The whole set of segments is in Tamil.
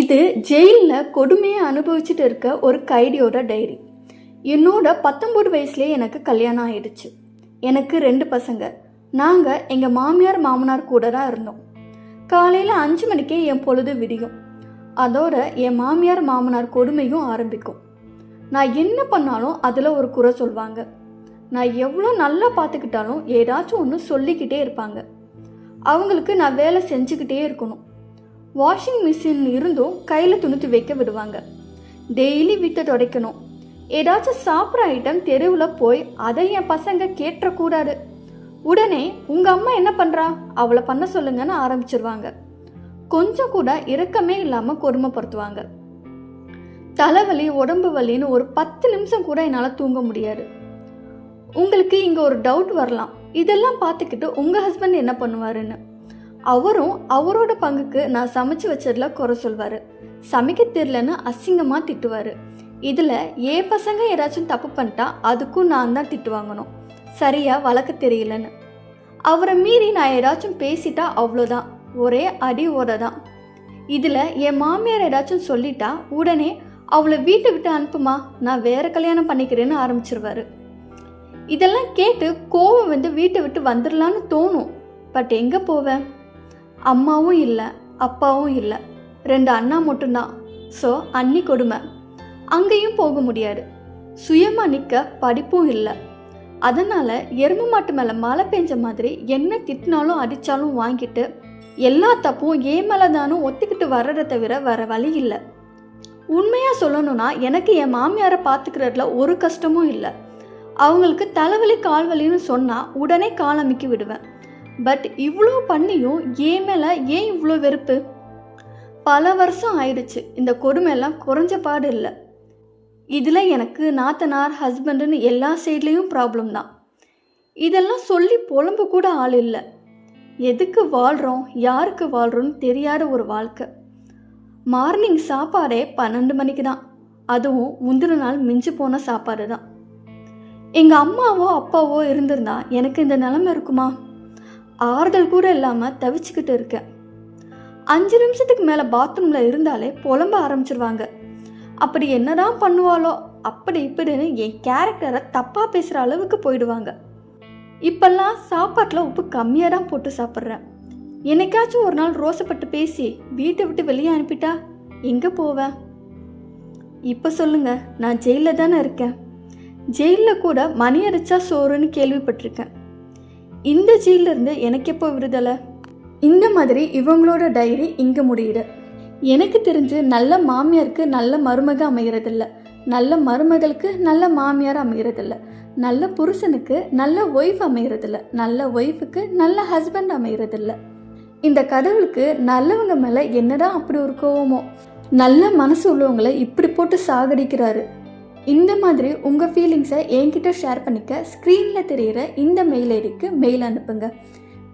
இது ஜெயிலில் கொடுமையை அனுபவிச்சுட்டு இருக்க ஒரு கைதியோட டைரி. என்னோட 19 வயசுலேயே எனக்கு கல்யாணம் ஆயிடுச்சு. எனக்கு 2 பசங்க. நாங்கள் எங்கள் மாமியார் மாமனார் கூட தான் இருந்தோம். காலையில் 5 மணிக்கே என் பொழுது விடியும். அதோட என் மாமியார் மாமனார் கொடுமையும் ஆரம்பிக்கும். நான் என்ன பண்ணாலும் அதில் ஒரு குறை சொல்வாங்க. நான் எவ்வளோ நல்லா பார்த்துக்கிட்டாலும் ஏதாச்சும் ஒன்று சொல்லிக்கிட்டே இருப்பாங்க. அவங்களுக்கு நான் வேலை செஞ்சுக்கிட்டே இருக்கணும். வாஷிங் மிஷின் இருந்தும் கையில் துணித்து வைக்க விடுவாங்க. டெய்லி வீட்டை துடைக்கணும். ஏதாச்சும் சாப்பிட்ற ஐட்டம் தெருவில் போய் அதை என் பசங்க கேட்டக்கூடாது. உடனே உங்கள் அம்மா என்ன பண்ணுறா, அவளை பண்ண சொல்லுங்கன்னு ஆரம்பிச்சிருவாங்க. கொஞ்சம் கூட இரக்கமே இல்லாமல் கொடுமைப்படுத்துவாங்க. தலைவலி உடம்பு வலின்னு ஒரு 10 நிமிஷம் கூட என்னால் தூங்க முடியாது. உங்களுக்கு இங்கே ஒரு டவுட் வரலாம், இதெல்லாம் பார்த்துக்கிட்டு உங்கள் ஹஸ்பண்ட் என்ன பண்ணுவாருன்னு. அவரும் அவரோட பங்குக்கு நான் சமைச்சு வச்சதில் குறை சொல்வார். சமைக்க தெரியலன்னு அசிங்கமாக திட்டுவார். இதில் என் பசங்க ஏதாச்சும் தப்பு பண்ணிட்டா அதுக்கும் நான் தான் திட்டு வாங்கணும், சரியாக வளர்க்க தெரியலன்னு. அவரை மீறி நான் ஏதாச்சும் பேசிட்டா அவ்வளோதான், ஒரே அடி ஓட தான். இதில் என் மாமியார் ஏதாச்சும் சொல்லிட்டா உடனே அவளை வீட்டை விட்டு அனுப்புமா, நான் வேறு கல்யாணம் பண்ணிக்கிறேன்னு ஆரம்பிச்சிருவார். இதெல்லாம் கேட்டு கோவம் வந்து வீட்டை விட்டு வந்துடலான்னு தோணும். பட் எங்கே போவேன்? அம்மாவும் இல்லை, அப்பாவும் இல்லை, 2 அண்ணா மட்டும்தான். ஸோ அண்ணி கொடுமை. அங்கேயும் போக முடியாது. சுயமாக நிற்க படிப்பும் இல்லை. அதனால் எருமை மாட்டு மேலே மழை பெஞ்ச மாதிரி என்ன திட்டினாலும் அடித்தாலும் வாங்கிட்டு எல்லா தப்பும் ஏன் மேலே தானும் ஒத்துக்கிட்டு வர்றதை தவிர வேறு வழி இல்லை. உண்மையாக சொல்லணும்னா எனக்கு என் மாமியாரை பார்த்துக்கிறதுல ஒரு கஷ்டமும் இல்லை. அவங்களுக்கு தலைவலி கால்வலின்னு சொன்னால் உடனே கால் அமுக்கி விடுவேன். பட் இவ்வளோ பண்ணியும் ஏன் மேலே ஏன் இவ்வளோ வெறுப்பு? பல வருஷம் ஆயிடுச்சு, இந்த கொடுமையெல்லாம் குறைஞ்ச பாடு இல்லை. இதில் எனக்கு நாத்தனார் ஹஸ்பண்டுன்னு எல்லா சைட்லேயும் ப்ராப்ளம் தான். இதெல்லாம் சொல்லி புலம்பு கூட ஆள் இல்லை. எதுக்கு வாழ்கிறோம், யாருக்கு வாழ்கிறோன்னு தெரியாத ஒரு வாழ்க்கை. மார்னிங் சாப்பாடே 12 மணிக்கு தான், அதுவும் முந்தின நாள் மிஞ்சி போன சாப்பாடு தான். எங்கள் அம்மாவோ அப்பாவோ இருந்திருந்தா எனக்கு இந்த நிலைமை இருக்குமா? ஆறுதல் கூட இல்லாமல் தவிச்சுக்கிட்டு இருக்கேன். 5 நிமிஷத்துக்கு மேலே பாத்ரூமில் இருந்தாலே புலம்ப ஆரம்பிச்சிருவாங்க. அப்படி என்னதான் பண்ணுவாளோ அப்படி இப்படின்னு என் கேரக்டரை தப்பாக பேசுகிற அளவுக்கு போயிடுவாங்க. இப்பெல்லாம் சாப்பாட்டில் உப்பு கம்மியாக தான் போட்டு சாப்பிட்றேன். என்னைக்காச்சும் ஒரு நாள் ரோசப்பட்டு பேசி வீட்டை விட்டு வெளியே அனுப்பிட்டா எங்கே போவேன்? இப்போ சொல்லுங்க, நான் ஜெயிலில் தானே இருக்கேன். ஜெயிலில் கூட மணி அடிச்சா சோறுன்னு கேள்விப்பட்டிருக்கேன். இந்த ஜெயிலிருந்து எனக்கு எப்போ விடுதலை? இந்த மாதிரி இவங்களோட டைரி இங்கே முடியுது. எனக்கு தெரிஞ்சு நல்ல மாமியாருக்கு நல்ல மருமக அமைகிறதில்ல, நல்ல மருமகளுக்கு நல்ல மாமியார் அமைகிறதில்ல, நல்ல புருஷனுக்கு நல்ல ஒய்ஃப் அமைகிறதில்ல, நல்ல ஒய்ஃபுக்கு நல்ல ஹஸ்பண்ட் அமைகிறதில்ல. இந்த கடவுளுக்கு நல்லவங்க மேலே என்னதான் அப்படி ஒரு கோவமோ, நல்ல மனசு உள்ளவங்களை இப்படி போட்டு சாகடிக்கிறாரு. இந்த மாதிரி உங்கள் ஃபீலிங்ஸை என்கிட்ட ஷேர் பண்ணிக்க ஸ்க்ரீனில் தெரிகிற இந்த மெயில் ஐடிக்கு மெயில் அனுப்புங்க.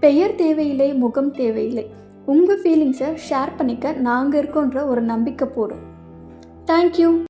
பெயர் தேவையில்லை, முகம் தேவையில்லை. உங்கள் ஃபீலிங்ஸை ஷேர் பண்ணிக்க நாங்கள் இருக்கோன்ற ஒரு நம்பிக்கை போடும். தேங்க்யூ.